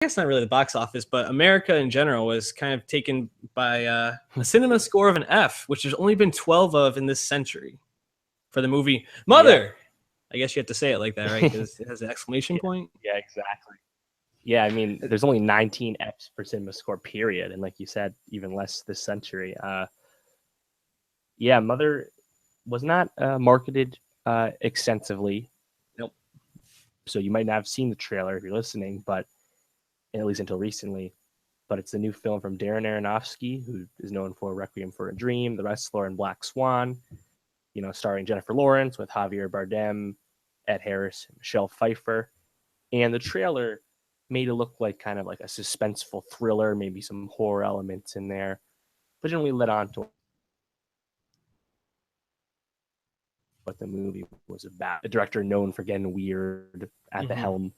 guess not really the box office, but America in general was kind of taken by a cinema score of an F, which there's only been 12 of in this century for the movie Mother. Yeah. I guess you have to say it like that, right? Because it has an exclamation Yeah, point. yeah, exactly. Yeah, I mean, there's only 19 Fs per cinema score, period, and like you said, even less this century. Yeah, Mother was not marketed extensively, Nope. so you might not have seen the trailer if you're listening, but at least until recently. But it's a new film from Darren Aronofsky, who is known for Requiem for a Dream, The Wrestler, and Black Swan. You know, starring Jennifer Lawrence with Javier Bardem, Ed Harris, Michelle Pfeiffer, and the trailer made it look like kind of like a suspenseful thriller, maybe some horror elements in there, but didn't really let on to what the movie was about. A director known for getting weird at the helm.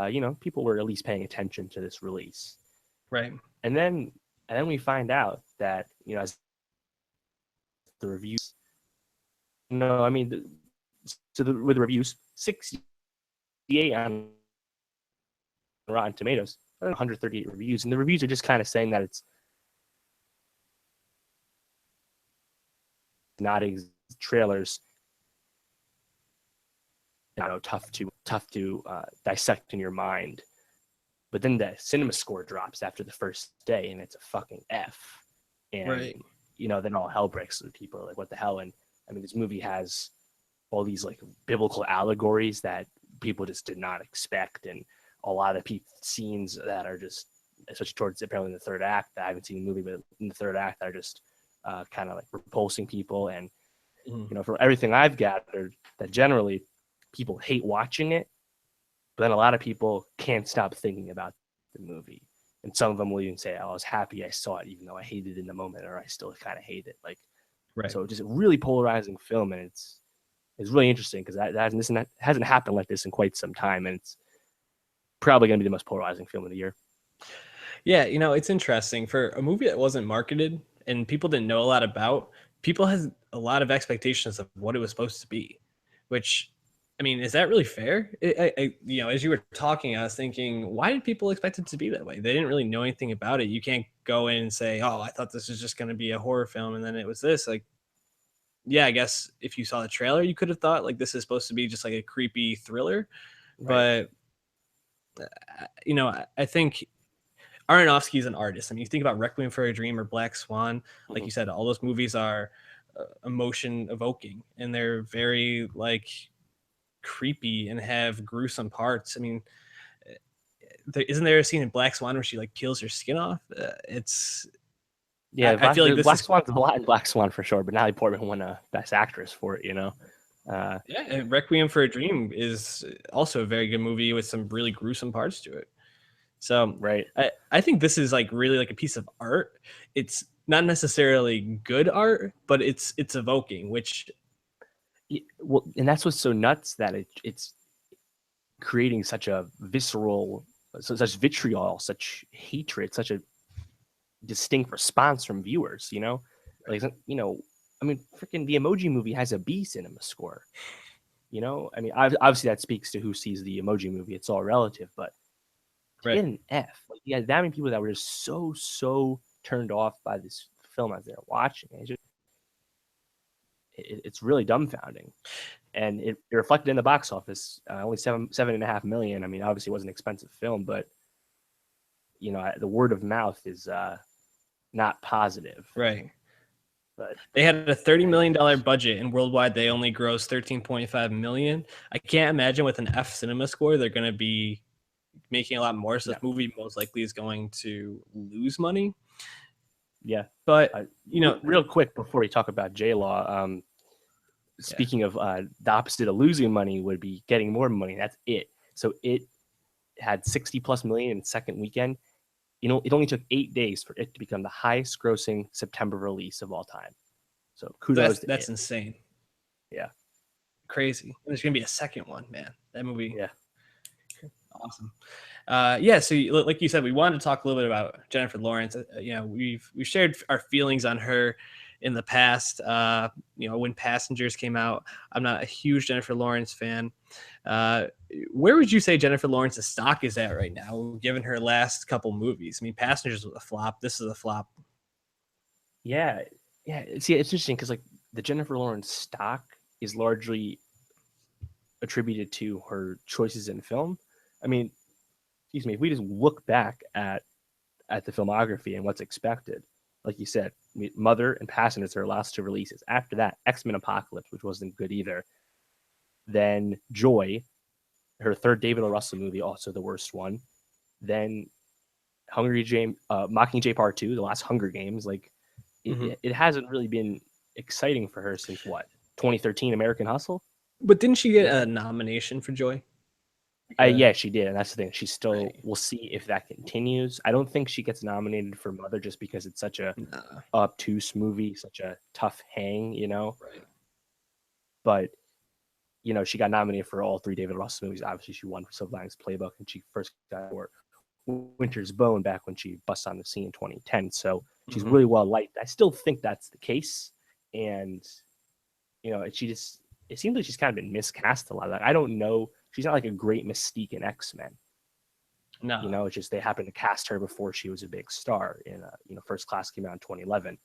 You know, people were at least paying attention to this release. Right. And then we find out that, you know, as the reviews, no, I mean, with the reviews, 68 on Rotten Tomatoes, 138 reviews, and the reviews are just kind of saying that it's not trailers. You know, tough to dissect in your mind. But then the cinema score drops after the first day, and it's a fucking F. And right. You know, then all hell breaks loose. People are like, "What the hell?" And I mean, this movie has all these like biblical allegories that people just did not expect, and a lot of scenes that are just, especially towards apparently in the third act, that I haven't seen the movie, but in the third act, are just kind of like repulsing people. And you know, from everything I've gathered, that generally people hate watching it, but then a lot of people can't stop thinking about the movie. And some of them will even say, "Oh, I was happy I saw it, even though I hated it in the moment, or I still kind of hate it." Like, right. So just a really polarizing film, and it's really interesting because that hasn't happened like this in quite some time, and it's probably going to be the most polarizing film of the year. Yeah, you know, it's interesting for a movie that wasn't marketed and people didn't know a lot about. People has a lot of expectations of what it was supposed to be, which, I mean, is that really fair? You know, as you were talking, I was thinking, why did people expect it to be that way? They didn't really know anything about it. You can't go in and say, "Oh, I thought this was just going to be a horror film," and then it was this. Like, yeah, I guess if you saw the trailer, you could have thought like this is supposed to be just like a creepy thriller, Right. but you know, I think Aronofsky is an artist. I mean, you think about Requiem for a Dream or Black Swan, like you said, all those movies are emotion evoking, and they're very like creepy and have gruesome parts. I mean, isn't there a scene in Black Swan where she like peels her skin off? I feel like this Black is Swan's a lot in Black Swan for sure, but Natalie Portman won a Best Actress for it, you know. yeah. And Requiem for a Dream is also a very good movie with some really gruesome parts to it. So right. I think this is like really like a piece of art. It's not necessarily good art, but it's evoking, which well, and that's what's so nuts, that it's creating such a visceral, such vitriol, such hatred, such a distinct response from viewers. You know, like, you know, I mean, freaking the Emoji Movie has a B cinema score. You know, I mean, obviously that speaks to who sees the Emoji Movie. It's all relative, but to get an F, like, yeah, that many people that were just so turned off by this film as they're watching it. It's really dumbfounding, and it reflected in the box office. Only 7.5 million. I mean, obviously it was an expensive film, but you know, the word of mouth is not positive. Right. But they had a $30 million budget, and worldwide they only grossed 13.5 million. I can't imagine with an F cinema score they're going to be making a lot more. So this movie most likely is going to lose money. Yeah, but you know, real quick before we talk about J-Law, speaking of the opposite of losing money would be getting more money. That's it. So it had 60 plus million in its second weekend. You know, it only took 8 days for it to become the highest grossing September release of all time. So kudos. That's insane. Yeah, crazy. And there's gonna be a second one, man. That movie. Yeah, awesome. Yeah, so like you said, we wanted to talk a little bit about Jennifer Lawrence. You know, we've shared our feelings on her in the past. When Passengers came out, I'm not a huge Jennifer Lawrence fan. Uh, where would you say Jennifer Lawrence's stock is at right now, given her last couple movies? I mean, Passengers was a flop. This is a flop. Yeah, yeah. See, it's interesting because like the Jennifer Lawrence stock is largely attributed to her choices in film. I mean, excuse me, if we just look back at the filmography and what's expected, like you said, Mother and Passengers are her last two releases. After that, X-Men Apocalypse, which wasn't good either. Then Joy, her third David O. Russell movie, also the worst one. Then Mockingjay Part 2, the last Hunger Games. Like it hasn't really been exciting for her since what, 2013 American Hustle. But didn't she get a nomination for Joy? Yeah, she did, and that's the thing. She still, Right. we'll see if that continues. I don't think she gets nominated for Mother just because it's such a Nah. obtuse movie, such a tough hang, Right. But she got nominated for all three David Russell movies. Obviously, she won for Silver Linings Playbook, and she first got for Winter's Bone back when she bust on the scene in 2010. So she's really well liked. I still think that's the case, and it seems like she's kind of been miscast a lot. Like, I don't know. She's not like a great Mystique in X-Men. No. It's just they happened to cast her before she was a big star. In First Class came out in 2011,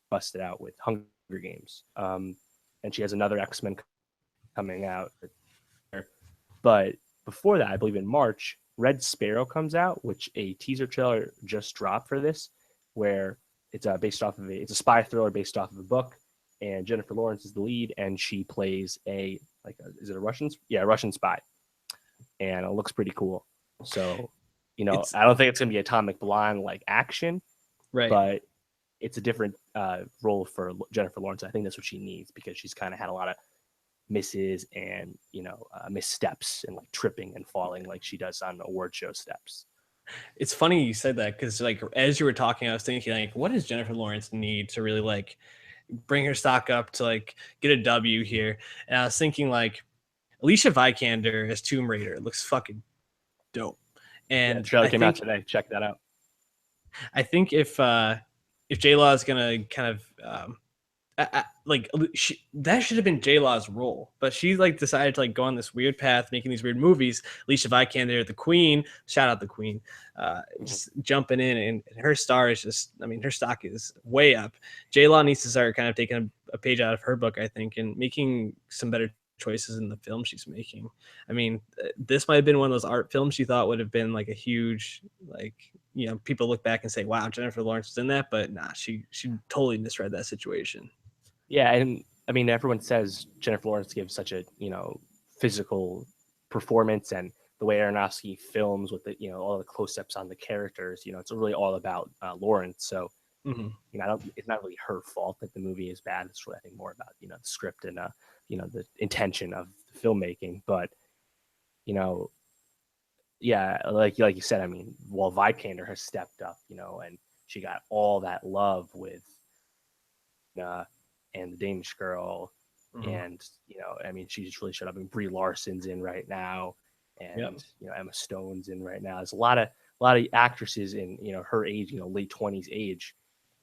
busted out with Hunger Games, and she has another X-Men coming out. But before that, I believe in March, Red Sparrow comes out, which a teaser trailer just dropped for this, where it's based off of it's a spy thriller based off of a book, and Jennifer Lawrence is the lead, and she plays is it a Russian? Yeah, a Russian spy, and it looks pretty cool. So, I don't think it's gonna be Atomic Blonde like action, Right. but it's a different role for Jennifer Lawrence. I think that's what she needs because she's kind of had a lot of misses and missteps and like tripping and falling like she does on award show steps. It's funny you said that because like as you were talking, I was thinking like, what does Jennifer Lawrence need to really like bring her stock up to like get a W here? And I was thinking like Alicia Vikander as Tomb Raider looks fucking dope. Yeah, And the trailer came out today. Check that out. I think if J Law is gonna kind of that should have been J Law's role, but she like decided to like go on this weird path, making these weird movies. Alicia Vikander, the Queen, shout out the Queen, just jumping in, and her star is just, I mean, her stock is way up. J Law needs to start kind of taking a page out of her book, I think, and making some better choices in the film she's making. I mean, this might have been one of those art films she thought would have been like a huge, like, people look back and say, wow, Jennifer Lawrence was in that, but nah, she totally misread that situation. Yeah, and I mean, everyone says Jennifer Lawrence gives such a physical performance, and the way Aronofsky films with the all the close-ups on the characters, it's really all about Lawrence. So it's not really her fault that the movie is bad. It's really, I think, more about the script and the intention of the filmmaking. But yeah, like you said, I mean, while Vikander has stepped up, and she got all that love with and the Danish Girl, and I mean, she just really showed up. I mean, Brie Larson's in right now, and Emma Stone's in right now. There's a lot of actresses in her age, late 20s age,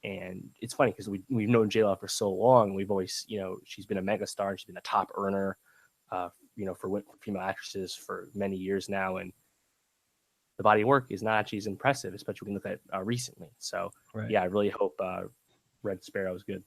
and it's funny because we've known J-Lo for so long. We've always she's been a megastar. She's been a top earner, for female actresses for many years now, and the body of work is not actually as impressive, especially when you look at recently. So yeah, I really hope Red Sparrow is good.